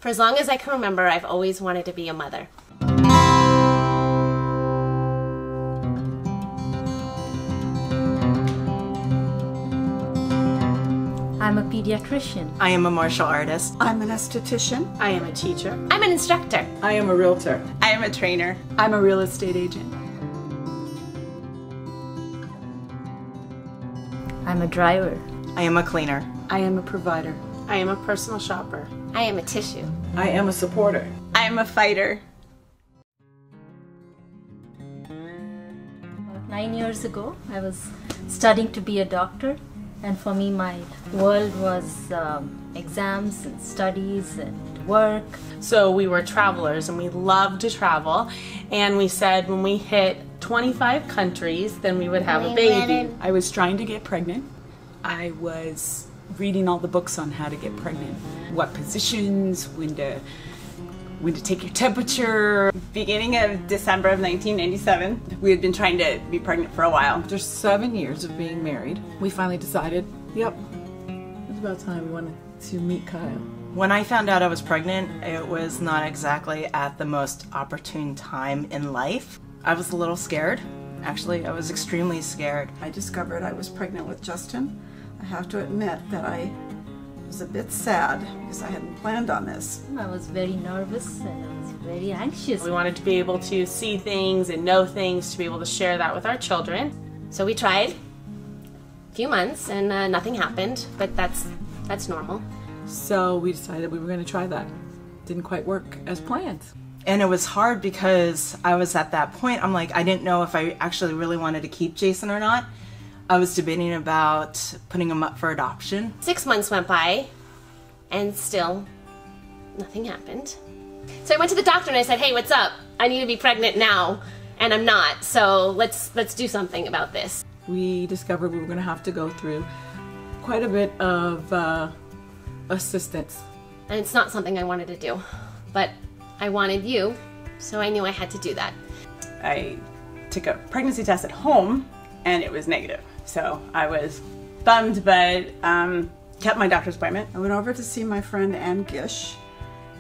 For as long as I can remember, I've always wanted to be a mother. I'm a pediatrician. I am a martial artist. I'm an esthetician. I am a teacher. I'm an instructor. I am a realtor. I am a trainer. I'm a real estate agent. I'm a driver. I am a cleaner. I am a provider. I am a personal shopper. I am a tissue. I am a supporter. I am a fighter. About 9 years ago, I was studying to be a doctor, and for me, my world was exams and studies and work. So we were travelers and we loved to travel, and we said when we hit 25 countries, then we would have a baby. I was trying to get pregnant. I was reading all the books on how to get pregnant. What positions, when to take your temperature. Beginning of December of 1997, we had been trying to be pregnant for a while. After 7 years of being married, we finally decided, yep, it's about time we wanted to meet Kyle. When I found out I was pregnant, it was not exactly at the most opportune time in life. I was a little scared. Actually, I was extremely scared. I discovered I was pregnant with Justin. I have to admit that I was a bit sad because I hadn't planned on this. I was very nervous and I was very anxious. We wanted to be able to see things and know things, to be able to share that with our children. So we tried a few months and nothing happened, but that's normal. So we decided we were going to try that. Didn't quite work as planned. And it was hard because I was at that point, I'm like, I didn't know if I actually really wanted to keep Jason or not. I was debating about putting him up for adoption. 6 months went by and still nothing happened. So I went to the doctor and I said, hey, what's up? I need to be pregnant now and I'm not. So let's do something about this. We discovered we were going to have to go through quite a bit of assistance. And it's not something I wanted to do, but I wanted you, so I knew I had to do that. I took a pregnancy test at home and it was negative. So I was bummed, but kept my doctor's appointment. I went over to see my friend Ann Gish,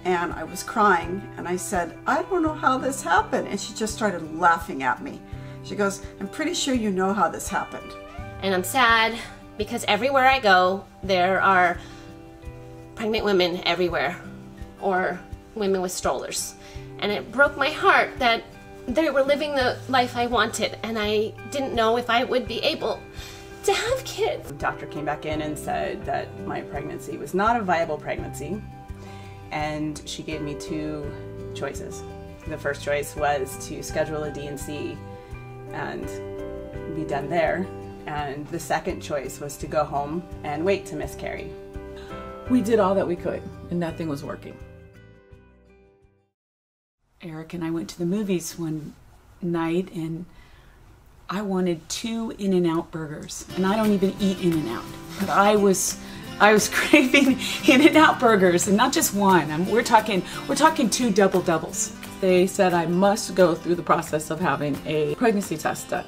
and I was crying, and I said, I don't know how this happened. And she just started laughing at me. She goes, I'm pretty sure you know how this happened. And I'm sad because everywhere I go, there are pregnant women everywhere, or women with strollers. And it broke my heart that they were living the life I wanted, and I didn't know if I would be able to have kids. The doctor came back in and said that my pregnancy was not a viable pregnancy, and she gave me 2 choices. The first choice was to schedule a D&C and be done there, and the second choice was to go home and wait to miscarry. We did all that we could, and nothing was working. Eric and I went to the movies one night, and I wanted 2 In-N-Out burgers, and I don't even eat In-N-Out, but I was craving In-N-Out burgers, and not just one. We're talking 2 double doubles. They said I must go through the process of having a pregnancy test done.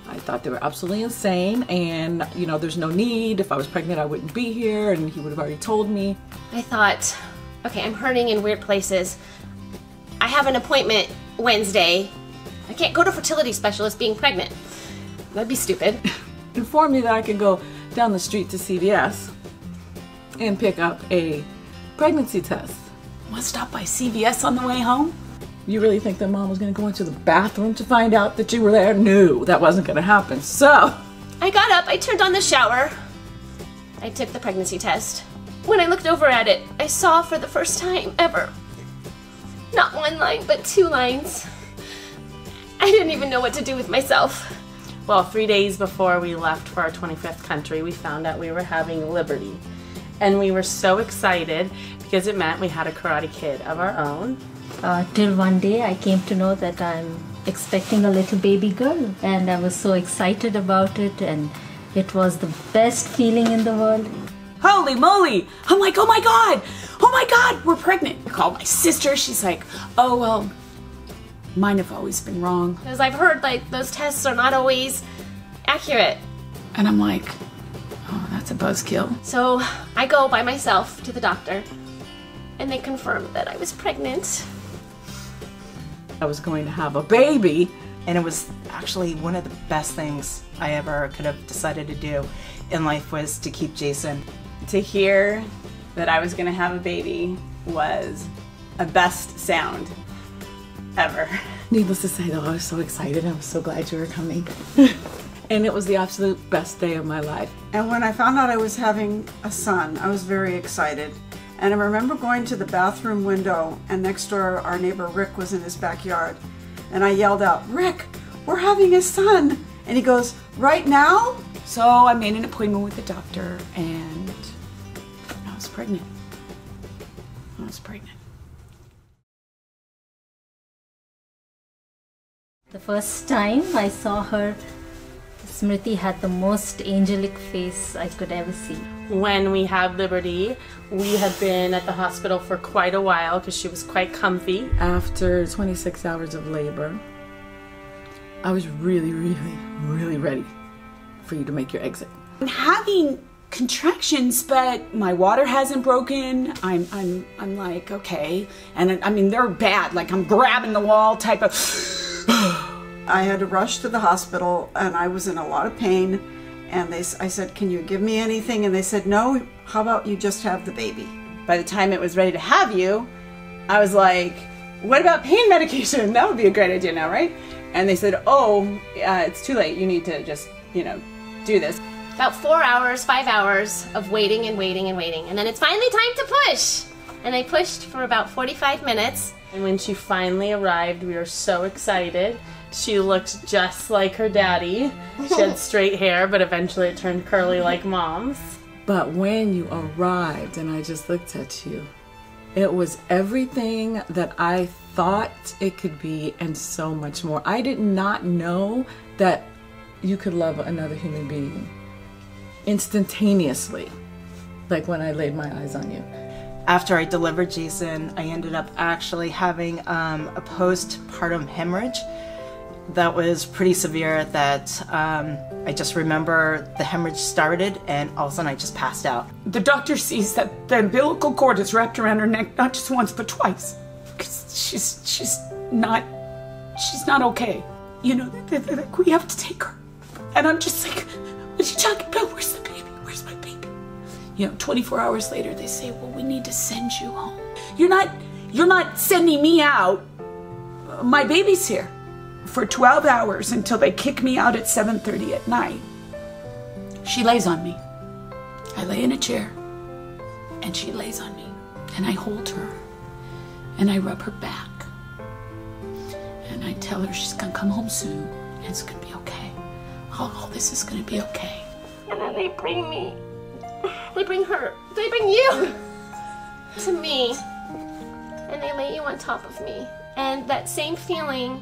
I thought they were absolutely insane, and there's no need. If I was pregnant, I wouldn't be here, and he would have already told me. I thought, okay, I'm hurting in weird places. I have an appointment Wednesday. I can't go to fertility specialist being pregnant. That'd be stupid. Informed me that I could go down the street to CVS and pick up a pregnancy test. Want to stop by CVS on the way home? You really think that Mom was going to go into the bathroom to find out that you were there? No, that wasn't going to happen. So I got up, I turned on the shower. I took the pregnancy test. When I looked over at it, I saw for the first time ever, not 1 line, but 2 lines. I didn't even know what to do with myself. Well, 3 days before we left for our 25th country, we found out we were having Liberty. And we were so excited because it meant we had a karate kid of our own. Till one day I came to know that I'm expecting a little baby girl, and I was so excited about it, and it was the best feeling in the world. Holy moly! I'm like, oh my God, we're pregnant. I called my sister. She's like, oh, well, mine have always been wrong. Because I've heard those tests are not always accurate. And I'm like, oh, that's a buzzkill. So I go by myself to the doctor, and they confirmed that I was pregnant. I was going to have a baby. And it was actually one of the best things I ever could have decided to do in life was to keep Jason. To hear that I was going to have a baby was a best sound ever. Needless to say, though, I was so excited. I was so glad you were coming. And it was the absolute best day of my life. And when I found out I was having a son, I was very excited. And I remember going to the bathroom window, and next door our neighbor Rick was in his backyard. And I yelled out, "Rick, we're having a son." And he goes, "Right now?" So I made an appointment with the doctor, and I was pregnant. I was pregnant. The first time I saw her, Smriti had the most angelic face I could ever see. When we had Liberty, we had been at the hospital for quite a while because she was quite comfy. After 26 hours of labor, I was really, really, really ready for you to make your exit. I'm having contractions, but my water hasn't broken. I'm like, okay. And I mean, they're bad. Like, I'm grabbing the wall type of... I had to rush to the hospital, and I was in a lot of pain. And I said, "Can you give me anything?" And they said, "No, how about you just have the baby?" By the time it was ready to have you, I was like, what about pain medication? That would be a great idea now, right? And they said, "Oh, it's too late. You need to just, do this." About 4 hours, 5 hours of waiting and waiting and waiting. And then it's finally time to push. And I pushed for about 45 minutes. And when she finally arrived, we were so excited. She looked just like her daddy. She had straight hair, but eventually it turned curly like Mom's. But when you arrived and I just looked at you, it was everything that I thought it could be and so much more. I did not know that you could love another human being instantaneously, like when I laid my eyes on you. After I delivered Jason, I ended up actually having a postpartum hemorrhage that was pretty severe that I just remember the hemorrhage started and all of a sudden I just passed out. The doctor sees that the umbilical cord is wrapped around her neck not just once but twice. Because she's not okay. Like, we have to take her. And I'm just like, what are you talking about? Where's the baby? Where's my baby? 24 hours later they say, well, we need to send you home. You're not sending me out. My baby's here for 12 hours until they kick me out at 7:30 at night. She lays on me. I lay in a chair and she lays on me and I hold her and I rub her back and I tell her she's gonna come home soon and it's gonna be okay. All this is gonna be okay. And then they bring you to me. And they lay you on top of me. And that same feeling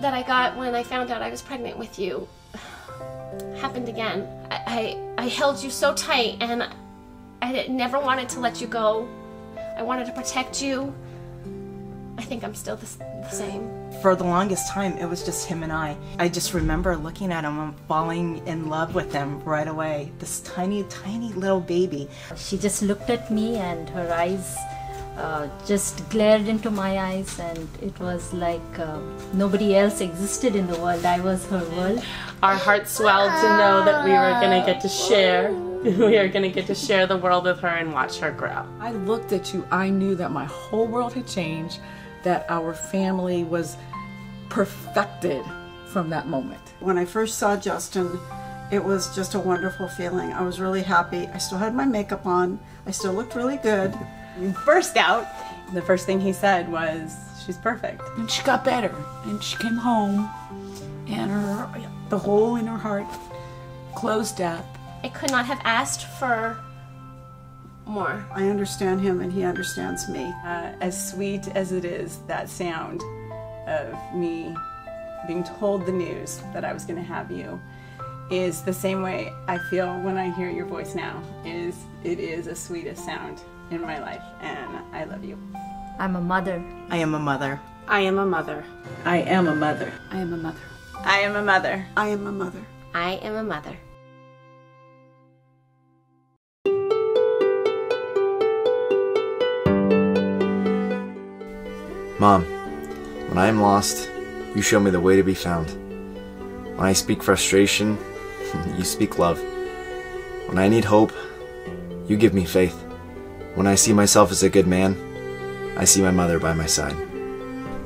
that I got when I found out I was pregnant with you happened again. I held you so tight and I never wanted to let you go. I wanted to protect you. I think I'm still the same. For the longest time, it was just him and I. I just remember looking at him and falling in love with him right away. This tiny, tiny little baby. She just looked at me and her eyes just glared into my eyes, and it was like nobody else existed in the world. I was her world. Our hearts swelled to know that we were going to get to share. We are going to get to share the world with her and watch her grow. I looked at you, I knew that my whole world had changed, that our family was perfected from that moment. When I first saw Justin, it was just a wonderful feeling. I was really happy. I still had my makeup on. I still looked really good. We burst out. The first thing he said was, "She's perfect." And she got better, and she came home, and the hole in her heart closed up. I could not have asked for more. I understand him and he understands me. As sweet as it is, that sound of me being told the news that I was going to have you is the same way I feel when I hear your voice now. It is the sweetest sound in my life, and I love you. I'm a mother. I am a mother. I am a mother. I am a mother. I am a mother. I am a mother. I am a mother. I am a mother. Mom, when I am lost, you show me the way to be found. When I speak frustration, you speak love. When I need hope, you give me faith. When I see myself as a good man, I see my mother by my side.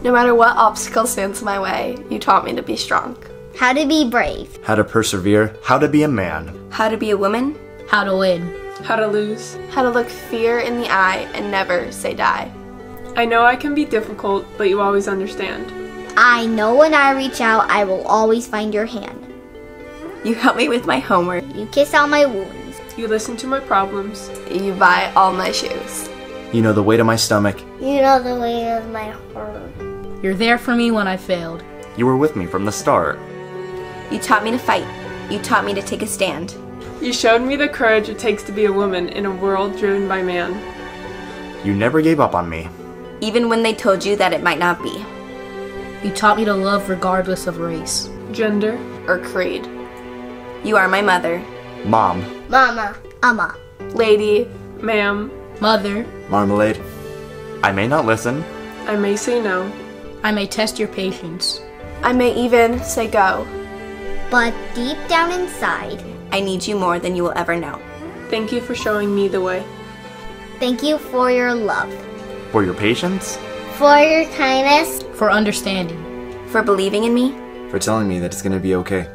No matter what obstacle stands in my way, you taught me to be strong. How to be brave. How to persevere. How to be a man. How to be a woman. How to win. How to lose. How to look fear in the eye and never say die. I know I can be difficult, but you always understand. I know when I reach out, I will always find your hand. You help me with my homework. You kiss all my wounds. You listen to my problems. You buy all my shoes. You know the way to my stomach. You know the way of my heart. You're there for me when I failed. You were with me from the start. You taught me to fight. You taught me to take a stand. You showed me the courage it takes to be a woman in a world driven by man. You never gave up on me. Even when they told you that it might not be. You taught me to love regardless of race, gender, or creed. You are my mother. Mom. Mama. Amma. Lady. Ma'am. Mother. Marmalade. I may not listen. I may say no. I may test your patience. I may even say go. But deep down inside, I need you more than you will ever know. Thank you for showing me the way. Thank you for your love. For your patience. For your kindness. For understanding. For believing in me. For telling me that it's gonna be okay.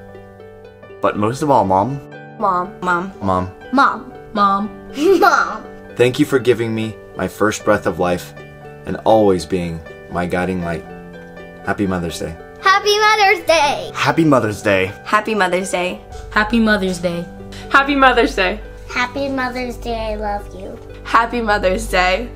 But most of all, Mom. Mom. Mom. Mom. Mom. Mom. Mom. Thank you for giving me my first breath of life and always being my guiding light. Happy Mother's Day. Happy Mother's Day. Happy Mother's Day. Happy Mother's Day. Happy Mother's Day. Happy Mother's Day. Happy Mother's Day. I love you. Happy Mother's Day.